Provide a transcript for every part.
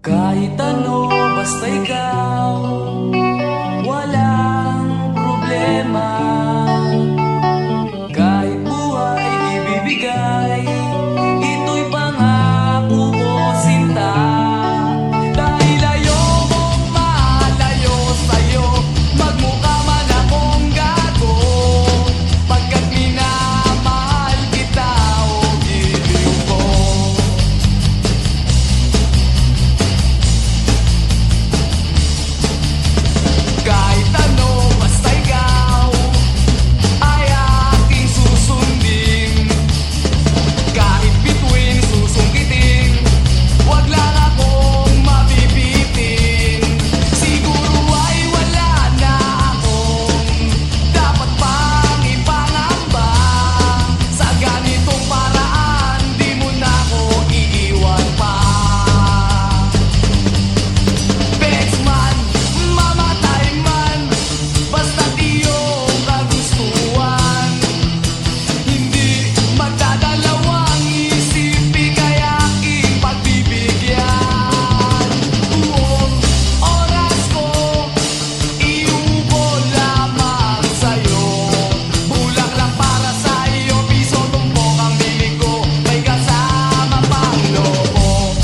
Kahit ano, basta ikaw, walang problema. Kahit buhay ibibigay, ito'y pangako ko, sinta. Dahil ayokong malayo sa'yo, magmukha man akong gago, pagkat minamahal kita o giliw ko. Kahit ano, basta ikaw ay aking susundin. Kahit bituin, susungkitin, wag lang akong mabibitin. Siguro ay wala na akong dapat pang ipangamba. Sa ganitong paraan, di mo na ako iiwan pa. Bexman, mamatay man, basta't iyong kagustuhan. Hindi magdadalawang isip, ika'y aking pagbibigyan. Buong oras ko, iubol lamang sa'yo. Bulak lang para sa'yo, piso tumpok ang bibig ko, may kasama pang lobo.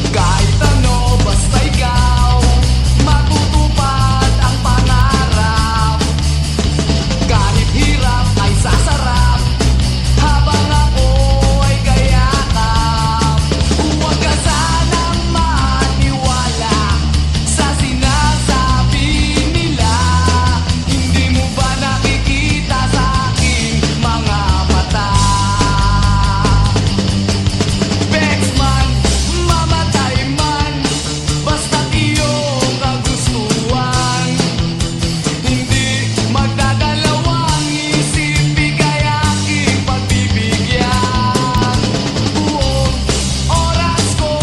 Kahit ano, basta ikaw, matutupad ang pangarap. Kahit hirap ay sasarap, habang ako ay kayakap. Huwag ka sanang maniwala sa sinasabi nila. Hindi mo ba nakikita sa aking mga mata? Bexman, mamatay man, basta't iyong kagustuhan. Hindi magdadalawang isip, ika'y aking pagbibigyan. Buong oras ko,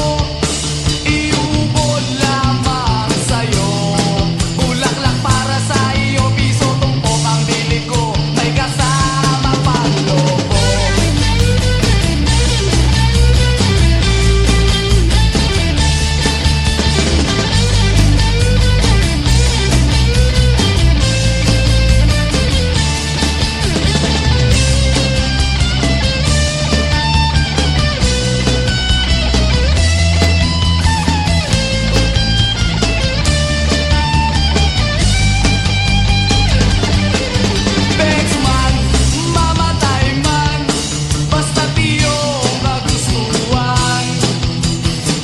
iubol lamang sa'yo. Bulaklak para sa iyo, piso tumpok ang bili ko, may kasama pang lobo. Bexman, mamatay man, basta't iyong kagustuhan.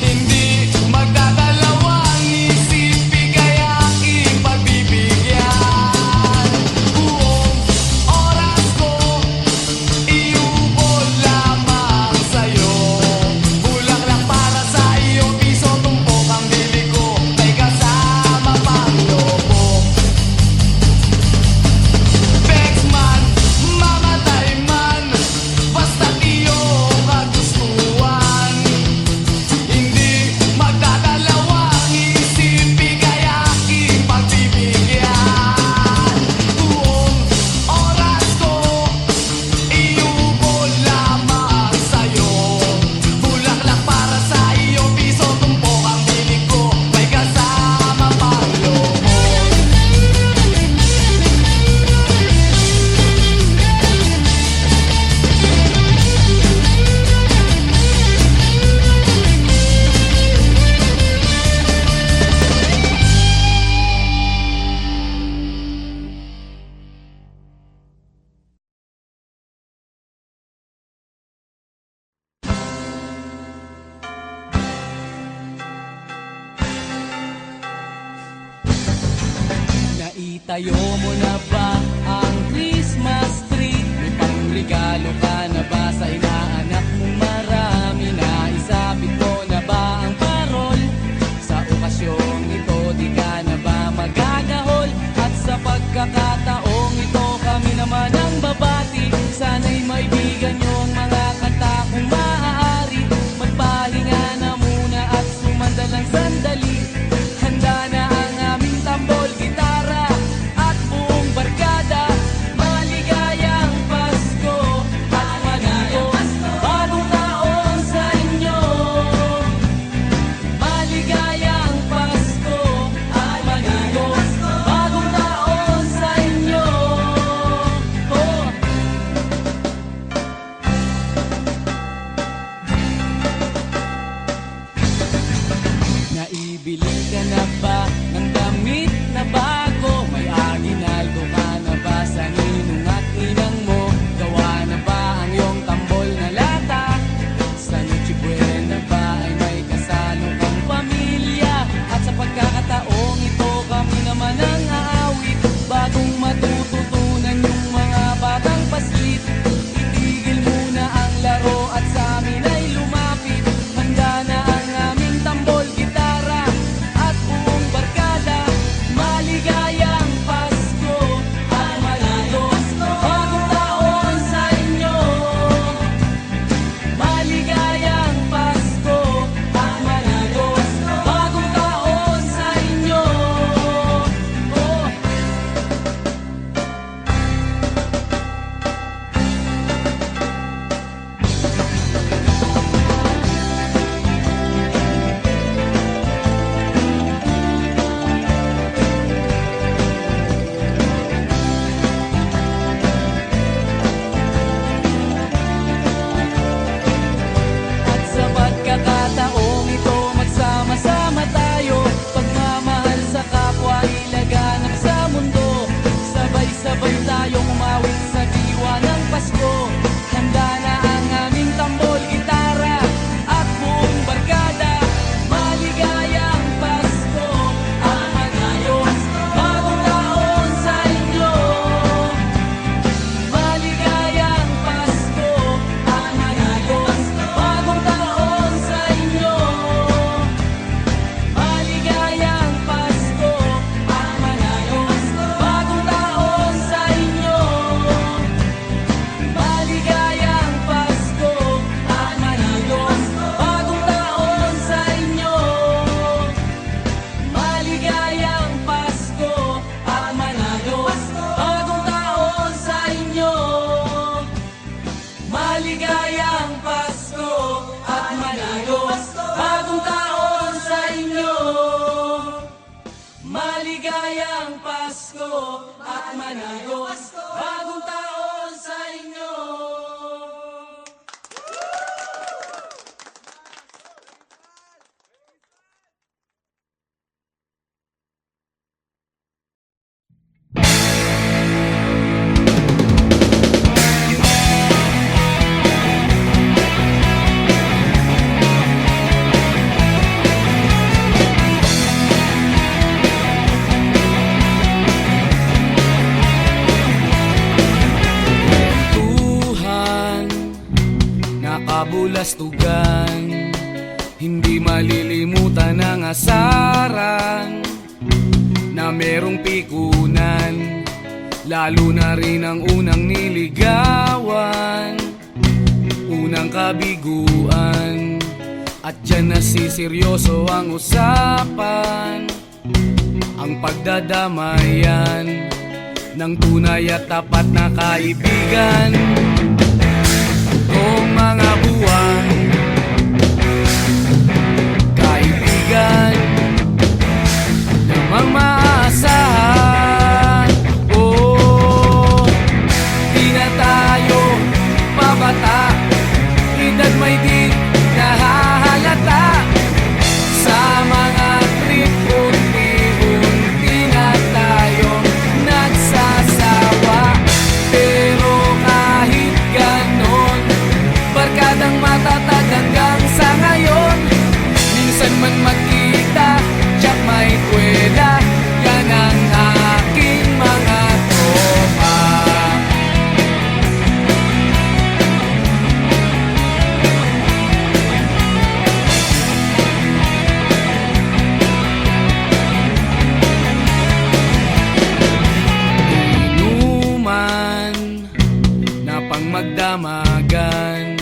Hindi magdadalawang isip, ika'y aking pagbibigyan. Buong oras ko, iubol lamang sa'yo. Bulaklak para sa iyo, piso tumpok ang bili ko, may kasama pang lobo. Bexman, mamatay man, basta't iyong kagustuhan. Hindi magdadalawang isip, ika'y aking pagbibigyan. Buong oras ko, iubol lamang sa'yo. Bulaklak para sa iyo, piso tumpok ang bili ko, may kasama pang lobo. Naitayo mo na ba ang Christmas tree? May pangregalo ka na ba sa inaanak mong marami? Naisabit mo na ba ang parol? Sa okasyong ito, di ka na ba magagahol? At sa pagkakataong ito, kami naman ang babati. Sana'y maibigan niyo ang mga kanta kung maaari. Magpahinga na muna at sumandalang sandali. Handa na ang aming tambol, gitara at buong barkada. Maligayang Pasko at kastugan, hindi malilimutan ang asaran na merong pikunan, lalo na rin ang unang niligawan, unang kabiguan. At dyan nasiseryoso ang usapan, ang pagdadamayan ng tunay at tapat na kaibigan. Kung mga buwan, kaibigan namang maasahan. Oh, di na tayo pabata, edad may di nahahalata. Sa mga trip, unti-unti na tayo nagsasawa. Pero kahit ganon, barkadang matatag hanggang sa ngayon. Minsan man magkita, tiyak may kwela, yan ang aking mga tropa. Inuman na pang magdamagan,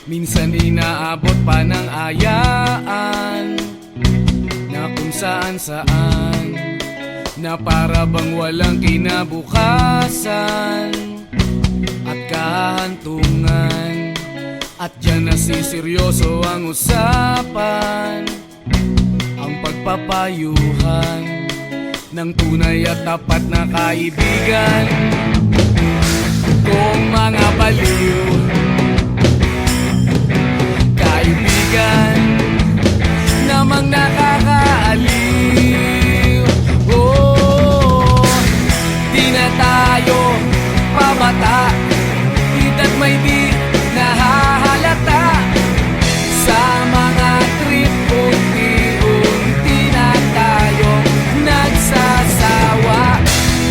minsan inaabot pa ng ayaan, na kung saan-saan, na para bang walang kinabukasan at kahantungan. At dyan nasiseryoso ang usapan, ang pagpapayuhan ng tunay at tapat na kaibigan. Kung mga baliw, kaibigan namang nakakaaliw. Oh, di na tayo pabata, edad may di nahahalata. Sa mga trip, unti-unti na tayo nagsasawa.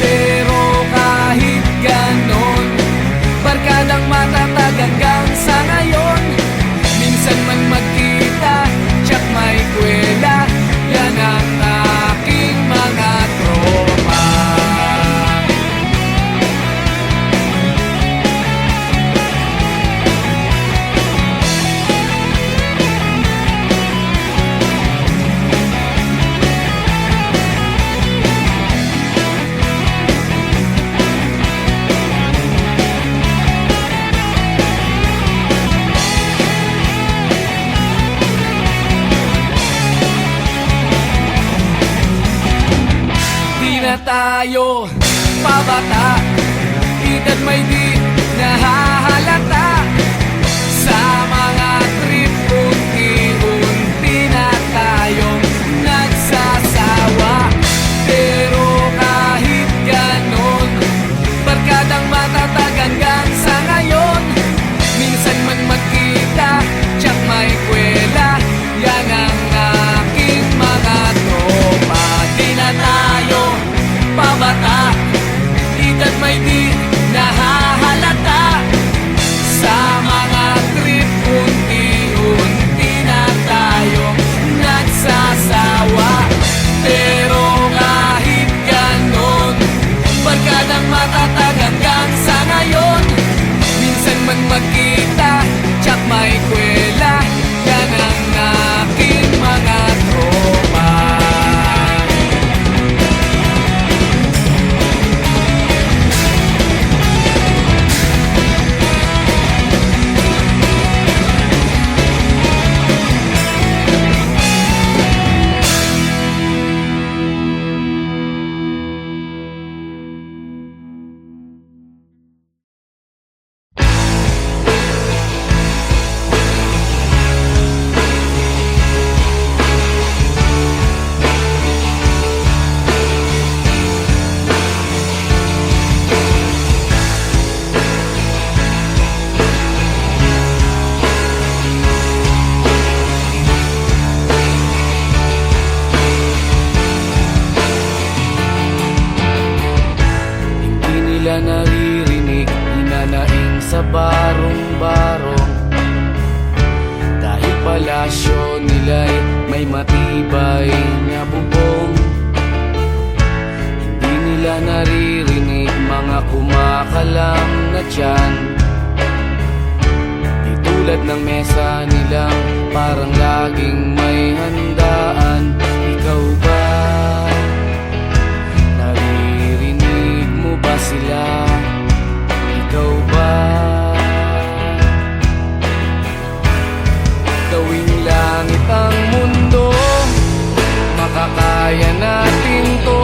Pero kahit ganon, barkadang matatag hanggang sa ngayon. Minsan man magkita, tiyak may kwela, yan ang aking mga tropa. Na tayo pabata, edad may di nahahalata. Sa mga trip, unti-unti na tayong nagsasawa. Pero kahit ganon, barkadang matatag hanggang sa ngayon. Minsan man magkita, tiyak may kwela, yan ang aking mga tropa. Di na tayo pabata, edad may di nahahalata. sila'y may matibay na bubong. Hindi nila naririnig mga kumakalam na tiyan. Di tulad ng mesa nilang parang laging may handaan. Ikaw ba? Naririnig mo ba sila? Ikaw ba? Gawing langit ang mundo, makakaya natin to.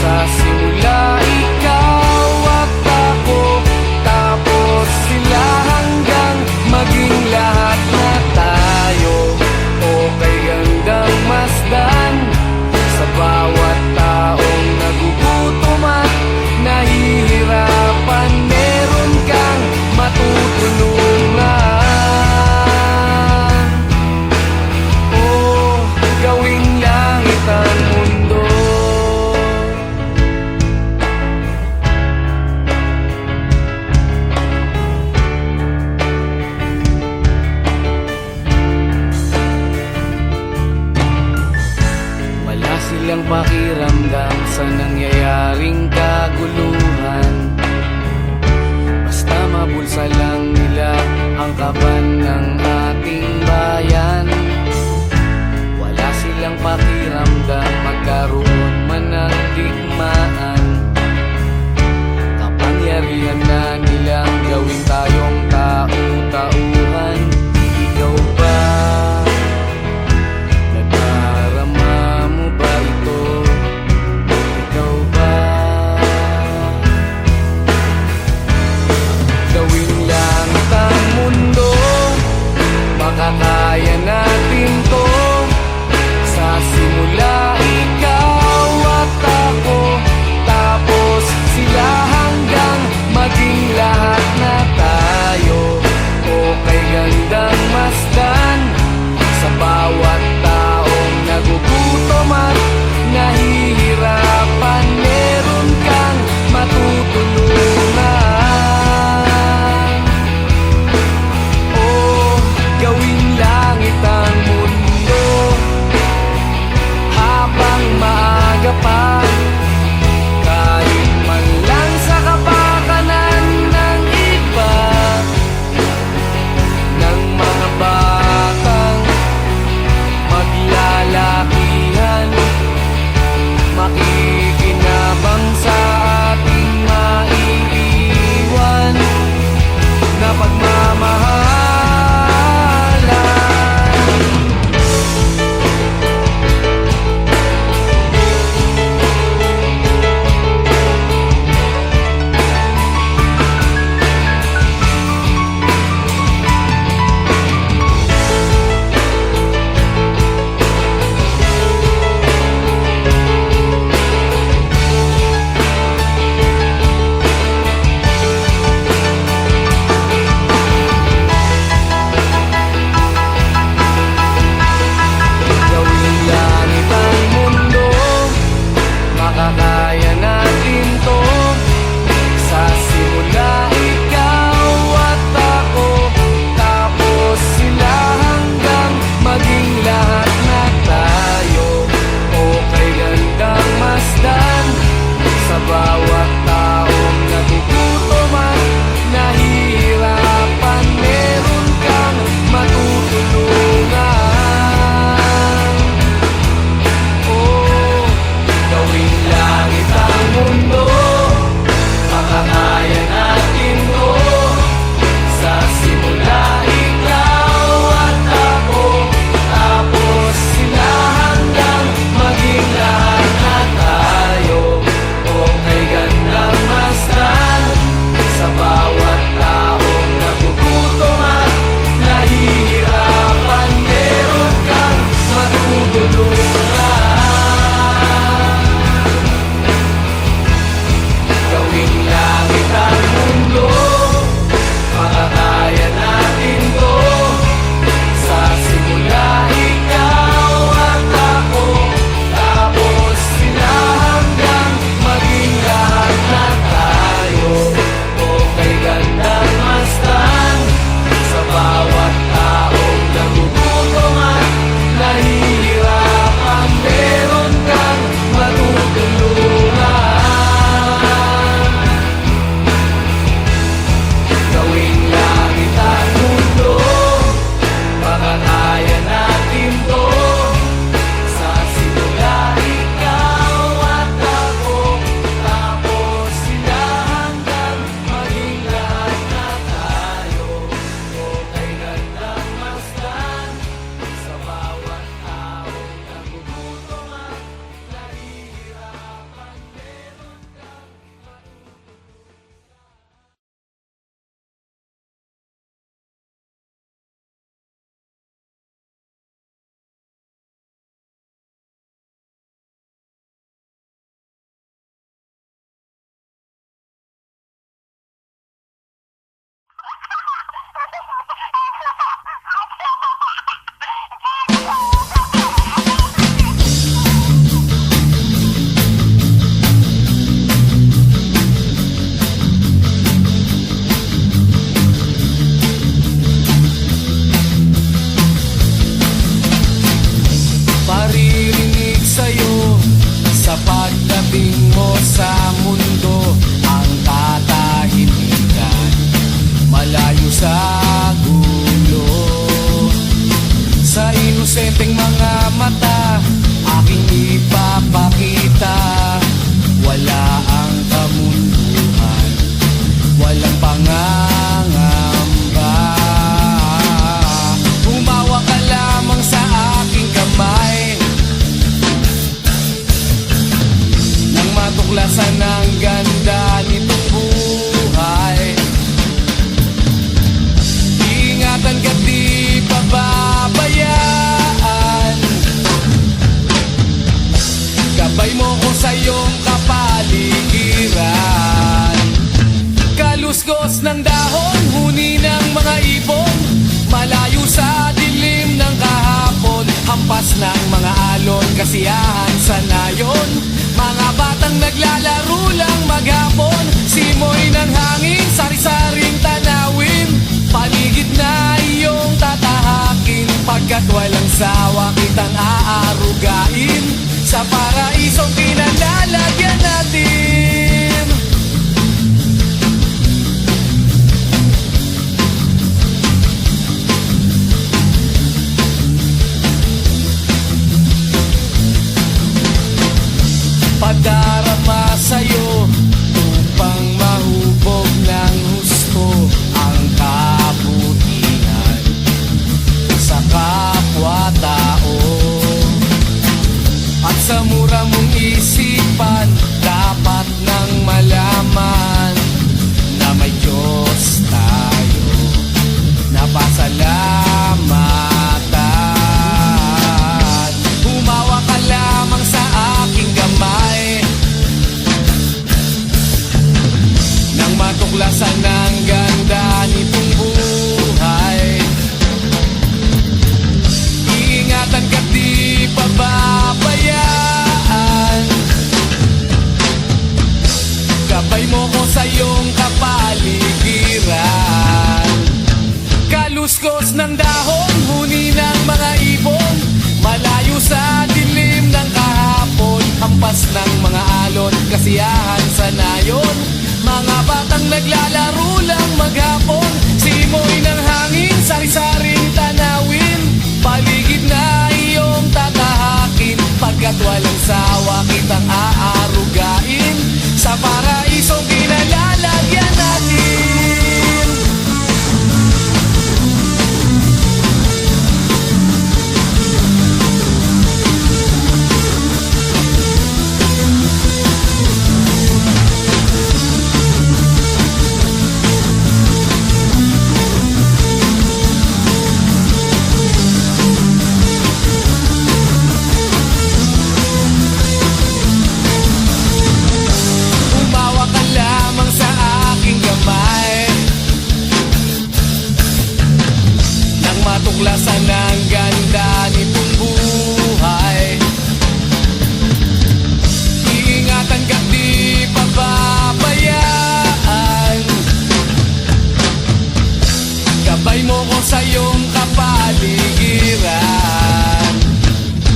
Sa simula ikaw at ako, tapos sila hanggang maging lahat na tayo. Okay hanggang masdan sa bawat taong nagugutom at nahihirapan. Meron kang matutulungan. Gawing langit ang mundo. Wala silang pakiramdam sa nangyayaring kaguluhan. Basta mabulsa lang nila ang kaban ng ating bayan. Wala silang pakiramdam magkaroon man ng digmaan. Kapangyarihan na nilang gawin tayong tau-tauhan. Ikaw ba? Nadarama mo ba ito? Ikaw ba? Gawing langit ang mundo, makakaya natin to. Sa simula ikaw at ako, tapos sila hanggang maging lahat na tayo. Okay gandang masdan sa bawat taong nagugutom at nahihirapan. Meron kang matutulungan. Gawing langit ang Sa inosenteng mga mata aking ipapakita, wala ang kamunduhan, walang pangangamba. Humawa ka lamang sa aking kamay, nang matuklasan ang ganda nitong buhay. Ingatan ka, di pababayaan, gabay mo ko sa iyong kapaligiran. Kaluskos ng dahon, huni ng mga ibon, malayo sa dilim ng kahapon. Hampas ng mga alon, kasiyahan sa nayon. Mga batang naglalaro lang maghapon, simoy ng hangin, sari-saring tanawin. Paligid na iyong tatahakin, pagkat walang sawa kitang aarugain. Sa paraisong pinalalagyan natin. Padarama sa'yo upang mahubog ng husto ang kabutihan sa kapwa-tao. At sa mura mong isipan, dapat nang malaman na may Diyos tayo na pasalamatan. Humawa ka lamang sa aking kamay, nang matuklasan ang ganda nitong buhay. Iingatan ka, di pababayaan, gabay mo ko sa iyong kapaligiran. Kaluskos ng dahon, huni ng mga ibon, malayo sa dilim ng kahapon. Hampas ng mga alon, kasiyahan sa nayon. Mga batang naglalaro lang maghapon, simoy ng hangin, sari-saring tanawin. Paligid na iyong tatahakin, pagkat walang sawa kitang aarugain. Sa paraisong pinalalagyan natin. Umawa ka lamang sa aking kamay, nang matuklasan ang ganda nitong buhay. Iingatan ka, di pababayaan, gabay mo ko sa iyong kapaligiran.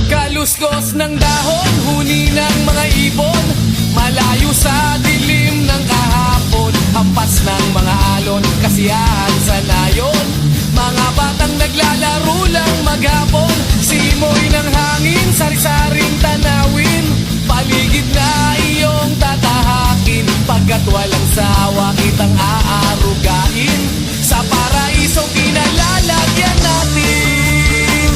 Kaluskos ng dahon, huni ng mga ibon, malayo sa dilim ng kahapon. Hampas ng mga alon, kasiyahan sa nayon. Mga batang naglalaro lang maghapon, simoy ng hangin, sari-saring tanawin. Paligid na iyong tatahakin, pagkat walang sawa kitang aarugain. Sa paraisong pinalalagyan natin.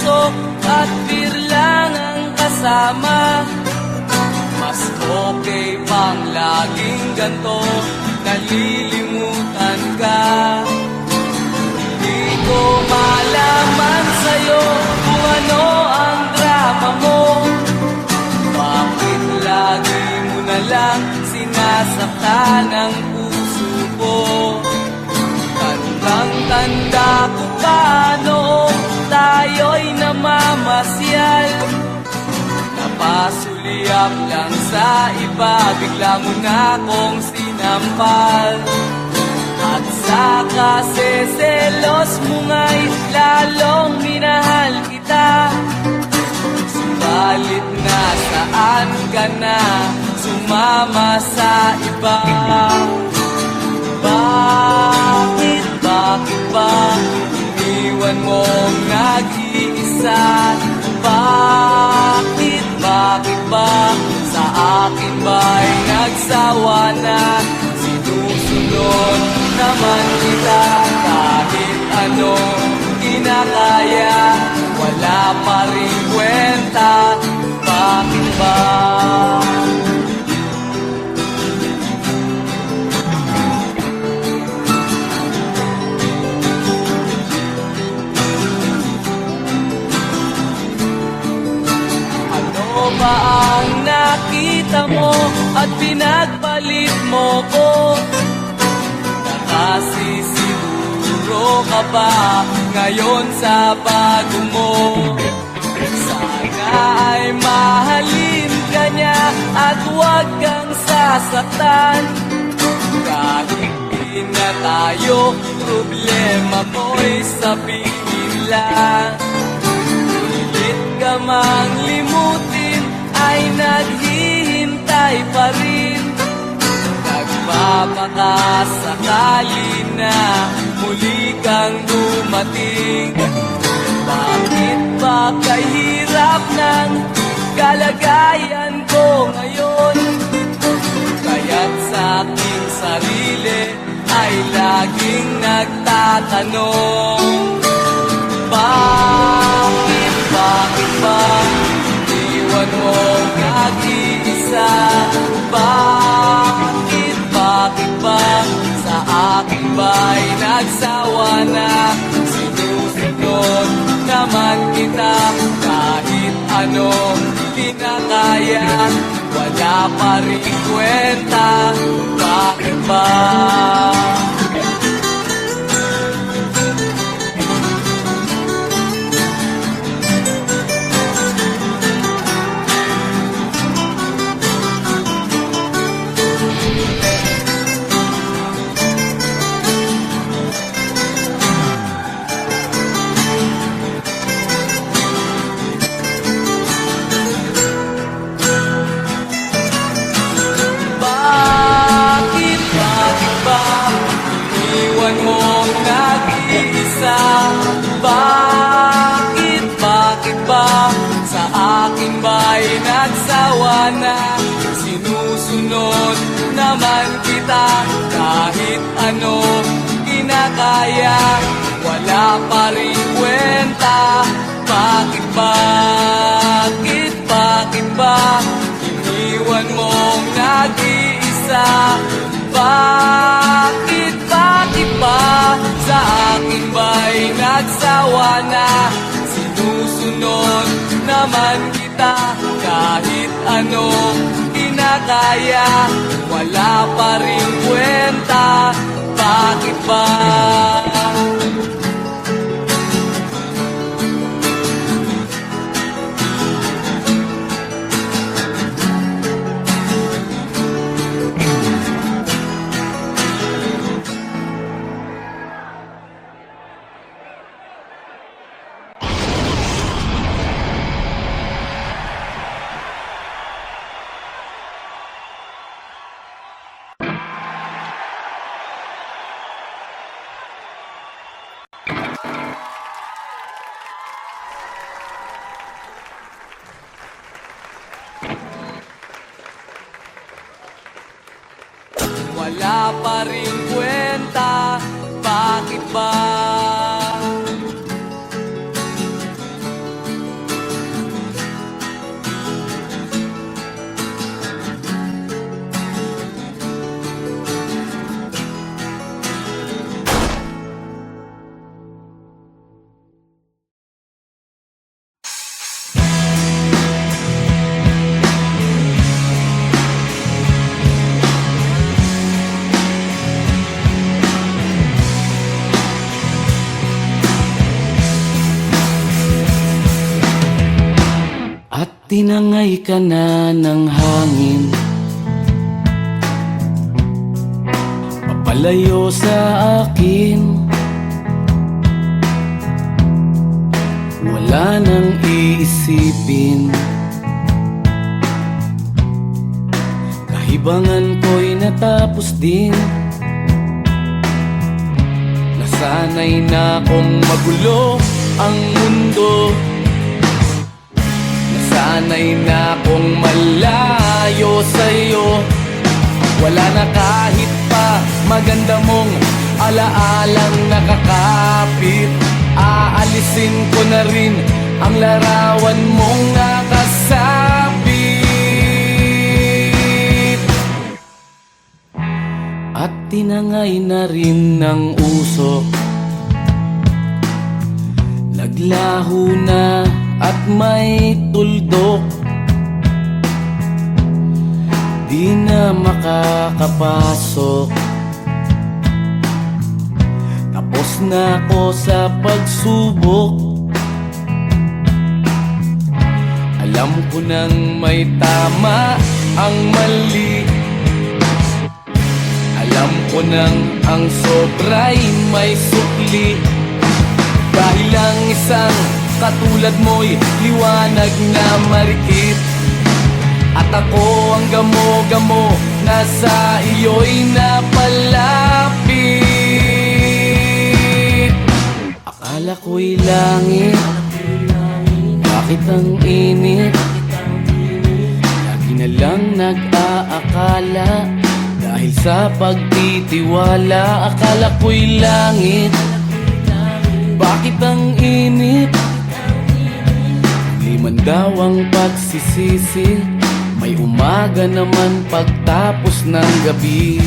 puso at beer lang ang kasama. Mas okay pang laging ganto, nalilimutan ka. Di ko malaman sa'yo kung ano ang drama mo. Bakit lagi mo na lang sinasaktan ang puso ko? Tandang-tanda ko pa noong tayo'y namamasyal. Napasuliak lang sa iba, bigla mo na akong sinampal. At sa kaseselos mo nga'y lalong minahal kita. Subalit nasaan ka na, sumama sa iba. Bakit ba iniwan mong nag-iisa? Bakit ba sa akin ba'y nagsawa na? Sinusunod naman kita kahit ano kinakaya, wala pa rin kwenta. Bakit ba? Ba ang nakita mo at pinagpalit mo ko? Nakasisiguro ka ba ngayon sa bago mo? Sana ay mahalin ka niya at huwag kang sasaktan. Kahit di na tayo, problema mo'y sabihin lang. Pilit ka mang limutin ay naghihintay pa rin. Nagpapakasakali na muli kang dumating. Bakit ba kahirap ng kalagayan ko ngayon? Kaya't sa aking sarili ay laging nagtatanong. Bakit ba iwan mong nag-iisa? Bakit ba sa akin ba'y nagsawa na? Sinusunod naman kita kahit anong kinakaya, wala pa rin kwenta. Bakit ba? Bakit ba sa akin ba'y nagsawa na? Sinusunod naman kita kahit ano kinakaya, wala pa rin kwenta. Bakit ba iniwan mong nag-iisa? Bakit ba sa akin ba'y nagsawa na? Sinusunod naman kita kahit ano kinakaya, wala pa rin kwenta. Bakit ba? Wala pa rin kwenta. Bakit ba? tinangay ka na ng hangin, papalayo sa akin. Wala nang iisipin, kahibangan ko'y natapos din. Nasanay na kong magulo ang mundo, nasanay na kong malayo sa'yo. Wala na kahit pa maganda mong alaalang nakakapit. Aalisin ko na rin ang larawan mong nakasabit. At tinangay na rin ng usok, naglaho na at may tuldok. Di na makakapasok, tapos na ako sa pagsubok. Alam ko nang may tama ang mali, alam ko nang ang sobra'y may sukli. Dahil lang isang katulad mo'y liwanag na marikit, at ako ang gamo-gamo na sa iyo'y napalapit. Akala ko'y langit, bakit ang init? Lagi na lang nag-aakala, dahil sa pagtitiwala. Akala ko'y langit, bakit ang init? Liman daw ang pagsisisi, may umaga naman pagtapos ng gabi.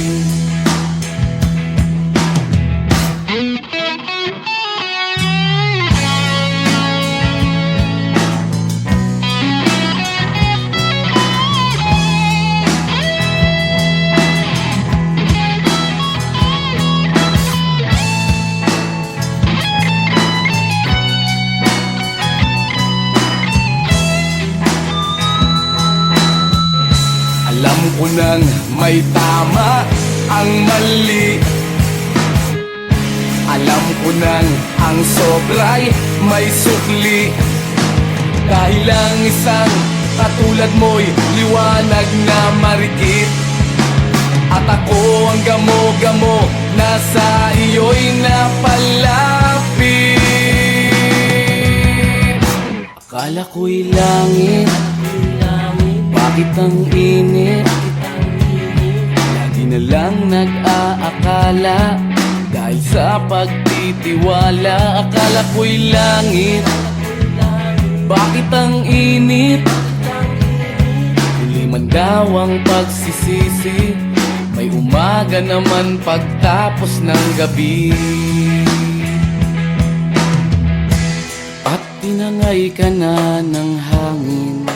Alam ko nang may tama ang mali, alam ko nang ang sobra'y may sukli. Dahil lang isang katulad mo'y liwanag na marikit, at ako ang gamo-gamo na sa iyo'y napalapit. Akala ko'y langit, bakit ang init? Lagi na lang nag-aakala, dahil sa pagtitiwala. Akala ko'y langit, bakit ang init? Huli man daw ang pagsisisi, may umaga naman pagtapos ng gabi. At tinangay ka na ng hangin,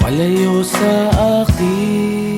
palayo sa akin.